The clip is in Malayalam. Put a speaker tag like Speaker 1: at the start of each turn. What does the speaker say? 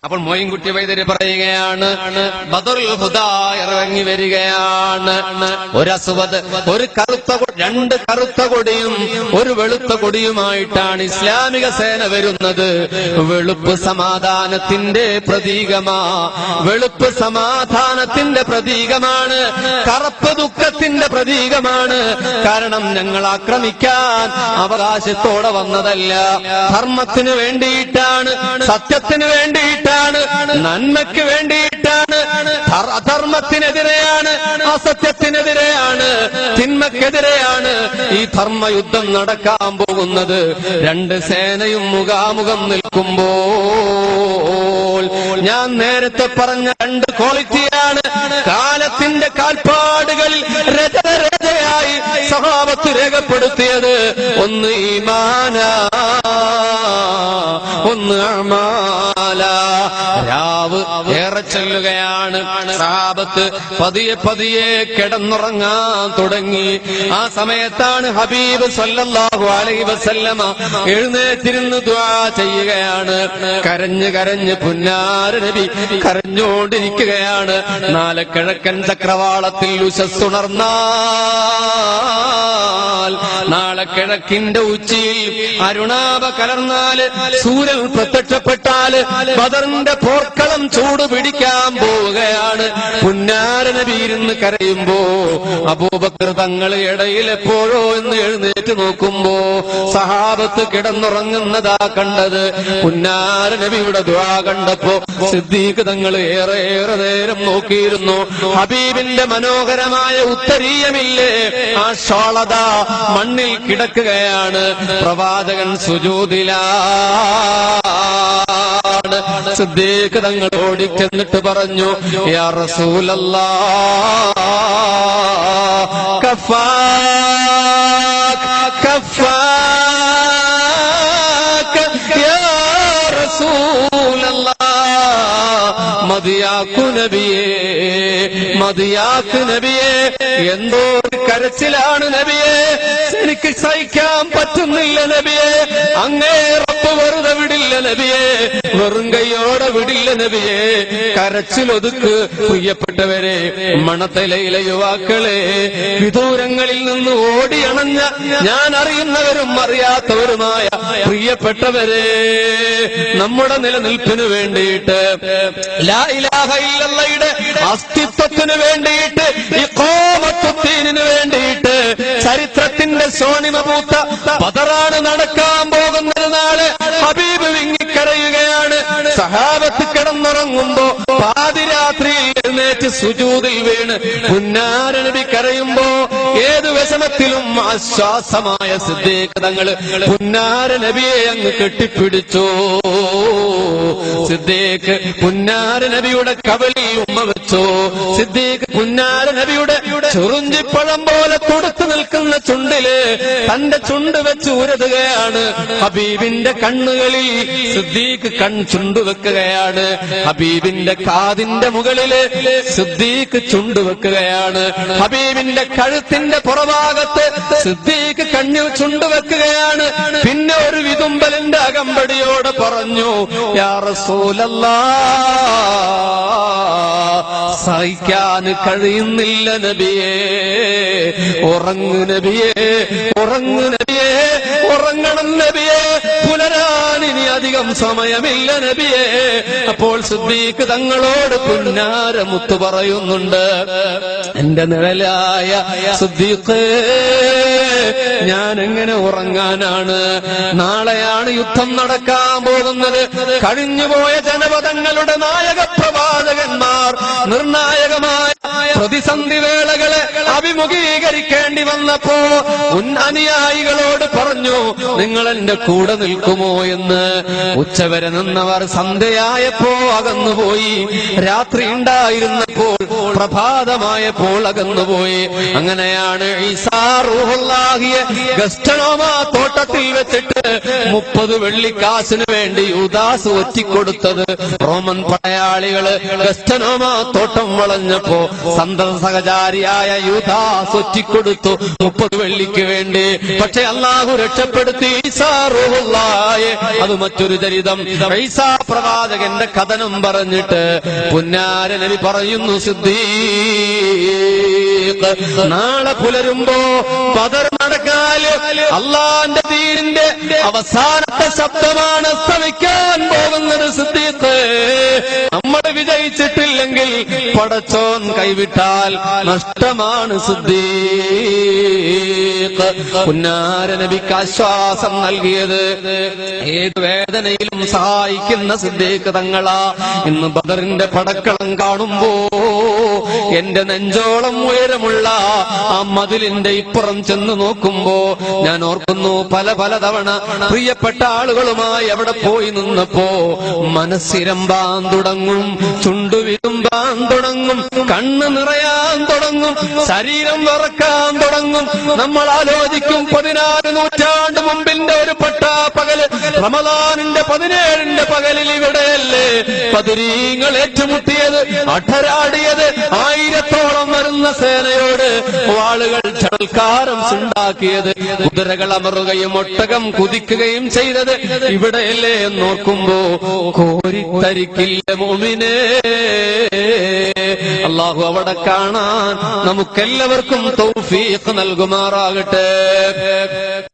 Speaker 1: അപ്പോൾ മോയിൻകുട്ടി വൈദ്യര് പറയുകയാണ്, ബദറുൽ ഹുദാ ഇറങ്ങി വരികയാണ്. ഒരു അസ്വദ്, ഒരു കറുത്ത, രണ്ട് കറുത്ത കൊടിയും ഒരു വെളുത്ത കൊടിയുമായിട്ടാണ് ഇസ്ലാമിക സേന വരുന്നത്. വെളുപ്പ് സമാധാനത്തിന്റെ പ്രതീകമാ, വെളുപ്പ് സമാധാനത്തിന്റെ പ്രതീകമാണ്, കറുപ്പ് ദുഃഖത്തിന്റെ പ്രതീകമാണ്. കാരണം ഞങ്ങൾ ആക്രമിക്കാൻ അവകാശത്തോടെ വന്നതല്ല, ധർമ്മത്തിന് വേണ്ടിയിട്ടാണ്, സത്യത്തിന് വേണ്ടിയിട്ടാണ്, നന്മയ്ക്ക് വേണ്ടിയിട്ടാണ്. അധർമ്മത്തിനെതിരെയാണ്, അസത്യത്തിനെതിരെയാണ്, തിന്മക്കെതിരെയാണ് ഈ ധർമ്മയുദ്ധം നടക്കാൻ പോകുന്നത്. രണ്ട് സേനയും മുഖാമുഖം നിൽക്കുമ്പോൾ ഞാൻ നേരത്തെ പറഞ്ഞ രണ്ട് ക്വാളിറ്റിയാണ് കാലത്തിന്റെ കാൽപ്പാടുകളിൽ രചനരചയായി സഹാബത്ത് രേഖപ്പെടുത്തിയത്. ഒന്ന് ഈമാന, ഒന്ന് അമാല. രാവ് ഏറെ ചെല്ലുകയാണ്, സഹാബത്ത് പതിയെ പതിയെ കിടന്നുറങ്ങാൻ തുടങ്ങി. ആ സമയത്താണ് ഹബീബ് സല്ലല്ലാഹു അലൈഹി വസല്ലമ എഴുന്നേറ്റിരുന്ന് ദുആ ചെയ്യുകയാണ്. കരഞ്ഞ് കരഞ്ഞ് പുന്നാര നബി കരഞ്ഞുകൊണ്ടിരിക്കുകയാണ്. നാളെ കിഴക്കൻ ചക്രവാളത്തിൽ ഉശസ്സുണർന്നാൽ, നാളെ കിഴക്കിന്റെ ഉച്ചിയിൽ അരുണാഭ കലർന്നാല്, സൂര്യൻ പ്രത്യക്ഷപ്പെട്ടാല് ബദറിന്റെ പോർക്കളം ചൂട് പിടിക്കാൻ പോവുകയാണ്. പുന്നാര നബി ഇരുന്ന് കരയുമ്പോ അബൂബക്കർ തങ്ങൾ ഇടയിൽ എപ്പോഴോ എന്ന് എഴുന്നേറ്റ് നോക്കുമ്പോ സഹാബത്ത് കിടന്നുറങ്ങുന്നതാ കണ്ടത്. പുന്നാര നബിയുടെ ദുആ കണ്ടപ്പോ സിദ്ദീഖ് തങ്ങൾ ഏറെ നേരം നോക്കിയിരുന്നു. ഹബീബിന്റെ മനോഹരമായ ഉത്തരീയമില്ലേ, ആ ഷോളത മണ്ണിൽ കിടക്കുകയാണ്. പ്രവാചകൻ സുജൂദിലാണ്. സിദ്ദീഖ് തങ്ങൾ ഓടിച്ചെന്നിട്ട് പറഞ്ഞു, യാ റസൂലല്ലാഹ് കഫാക് കഫാക് യാ റസൂലല്ലാഹ്, മദിയാക്കു നബിയേ, മദിയാക്ക് നബിയേ. എന്തോ ഒരു കരച്ചിലാണ് നബിയേ, എനിക്ക് സഹിക്കാൻ പറ്റുന്നില്ല നബിയേ. അങ്ങേ റബ്ബ് വെറുതെ വിടില്ല നബിയേ, വെറും കൈയോടെ വിടില്ല നബിയേ. കരച്ചിലൊതുക്ക്. പ്രിയപ്പെട്ടവരെ, മണത്തലയിലെ യുവാക്കളെ, വിദൂരങ്ങളിൽ നിന്ന് ഓടിയണഞ്ഞ ഞാൻ അറിയുന്നവരും അറിയാത്തവരുമായ പ്രിയപ്പെട്ടവരെ, നമ്മുടെ നിലനിൽപ്പിന് വേണ്ടിയിട്ട്, ലാ ഇലാഹ ഇല്ലല്ലാഹയുടെ അസ്തിത്വത്തിന് വേണ്ടിയിട്ട്, ഇഖാമത്തുദ്ദീനിന് വേണ്ടിയിട്ട്, ചരിത്രത്തിന്റെ സോണിമ പൂത്ത ബദറാണ് നടക്കാൻ പോകുന്നത്. നാളെ ഹബീബ് വിങ്ങിക്കരയുകയാണ്. സഹാബത്ത് കിടന്നുറങ്ങുമ്പോ പാതിരാത്രിയിൽ എഴുന്നേറ്റ് സുജൂദിൽ വീണ് പുന്നാര നബി കരയുമ്പോ ഏത് വിഷമത്തിലും ആശ്വാസമായ സിദ്ദീഖ് തങ്ങൾ പുന്നാര നബിയെ അങ്ങ് കെട്ടിപ്പിടിച്ചു. സിദ്ദീഖ് പുന്നാര നബിയുടെ കവളിൽ ഉമ്മ വെച്ചു. സിദ്ദീഖ് പുന്നാര നബിയുടെ ചുറുഞ്ചിപ്പഴം പോലെ കൊടുത്തു നിൽക്കുന്ന ചുണ്ടില് തന്റെ ചുണ്ട് വെച്ച് ഉരതുകയാണ്. ഹബീബിന്റെ കണ്ണുകളിൽ സിദ്ദീഖ് ചുണ്ടുവെക്കുകയാണ്. ഹബീബിന്റെ കാതിന്റെ മുകളില് സിദ്ദീഖ് ചുണ്ടുവെക്കുകയാണ്. ഹബീബിന്റെ കഴുത്തിന്റെ പുറഭാഗത്ത് സിദ്ദീഖ് കണ്ണിൽ ചുണ്ടുവെക്കുകയാണ്. പിന്നെ ഒരു വിതുമ്പലിന്റെ അകമ്പടിയോടെ പറഞ്ഞു, യാ റസൂലല്ലാഹ്, സഹിക്കാൻ കഴിയുന്നില്ല നബിയേ, ഉറങ്ങു നബിയേ, ഉറങ്ങു നബിയേ, ഉറങ്ങണം നബിയേ, പുലരാൻ ഇനി അധികം സമയമില്ല നബിയേ. അപ്പോൾ സിദ്ദീഖ് തങ്ങളോട് പുന്നാര മുത്തു പറയുന്നുണ്ട്, എന്റെ നിഴലായ സിദ്ദീഖ്, ഞാൻ എങ്ങനെ ഉറങ്ങാനാണ്? നാളെയാണ് യുദ്ധം നടക്കാൻ പോകുന്നത്. കഴിഞ്ഞുപോയ ജനപദങ്ങളുടെ നായക പ്രവാചകന്മാർ നിർണായകമായ പ്രതിസന്ധി വേളകളെ അഭിമുഖീകരിക്കേണ്ടി വന്നപ്പോ അനുയായികളോട് പറഞ്ഞു, നിങ്ങൾ എന്റെ കൂടെ നിൽക്കുമോ എന്ന്. ഉച്ചവരെ നിന്നവർ സന്ധ്യയായപ്പോ അകന്നുപോയി. രാത്രി ഉണ്ടായിരുന്നപ്പോൾ, പ്രഭാതമായപ്പോൾ അകന്നുപോയി. അങ്ങനെയാണ് ഈസാ റൂഹുല്ലാഹിയെ ഗസ്റ്റനോമ തോട്ടത്തിൽ വെച്ചിട്ട് 30 വെള്ളിക്കാശിന് വേണ്ടി യൂദാസ് ഒറ്റിക്കൊടുത്തത്. റോമൻ പടയാളികള് ഗസ്റ്റനോമ തോട്ടം വളഞ്ഞപ്പോ സഹചാരിയായ യൂദാസ് ഒറ്റിക്കൊടുത്തു 30 വെള്ളിക്ക് വേണ്ടി. പക്ഷെ അല്ലാഹു രക്ഷപ്പെടുത്തി ഈസാ റൂഹുല്ലാഹ്. അത് മറ്റൊരു ചരിതം. ഈസാ പ്രവാചകന്റെ കഥനം പറഞ്ഞിട്ട് പുന്നാര നബി പറയുന്നു, സിദ്ദീഖ് നാളെ പുലരുമ്പോ ബദർ നടക്കാല് അള്ളാന്റെ ദീനിന്റെ അവസാനത്തെ ശബ്ദമാണ് ശ്രവിക്കാൻ പോകുന്നത്. സിദ്ദീഖ്, നമ്മൾ വിജയിച്ചിട്ടില്ലെങ്കിൽ പടച്ചോൻ കൈവിട്ടാൽ നഷ്ടമാണ്. സിദ്ദീഖ് പുന്നാര നബിക്ക് ആശ്വാസം നൽകിയത് ഏത് വേദനയിലും സഹായിക്കുന്ന സിദ്ദീഖ് തങ്ങളാ. ഇന്ന് ബദറിന്റെ പടക്കളം കാണുമ്പോ എന്റെ നെഞ്ചോളം ഉയരമുള്ള ആ മതിലിന്റെ ഇപ്പുറം ചെന്ന് നോക്കുമ്പോ ഞാൻ ഓർക്കുന്നു, പല തവണ പ്രിയപ്പെട്ട ആളുകളുമായി അവിടെ പോയി നിന്നപ്പോ മനസ്സിരമ്പാൻ തുടങ്ങും, ചുണ്ടുവിരുമ്പാൻ തുടങ്ങും, കണ്ണ് നിറയാൻ തുടങ്ങും, ശരീരം വിറക്കാൻ തുടങ്ങും. നമ്മൾ ആലോചിക്കും, 14 നൂറ്റാണ്ട് മുമ്പിന്റെ ഒരു പട്ടാപ്പകല്, റമദാനിന്റെ 17ന്റെ പകലിൽ ഇവിടെയല്ലേ ബദരീങ്ങൾ ഏറ്റുമുട്ടിയത്, അഠരാടിയത്, 1000ഓളം വരുന്ന സേനയോട് വാളുകൾ ചടൽക്കാരം ഉണ്ടാക്കിയത്, കുതിരകൾ അമറുകയും ഒട്ടകം കുതിക്കുകയും ചെയ്തത് ഇവിടെയല്ലേ എന്നോർക്കുമ്പോ കോരിത്തരിക്കില്ല മുഅ്മിനേ. അല്ലാഹു അവിടെ കാണാൻ നമുക്കെല്ലാവർക്കും തൗഫീഖ് നൽകുമാറാകട്ടെ.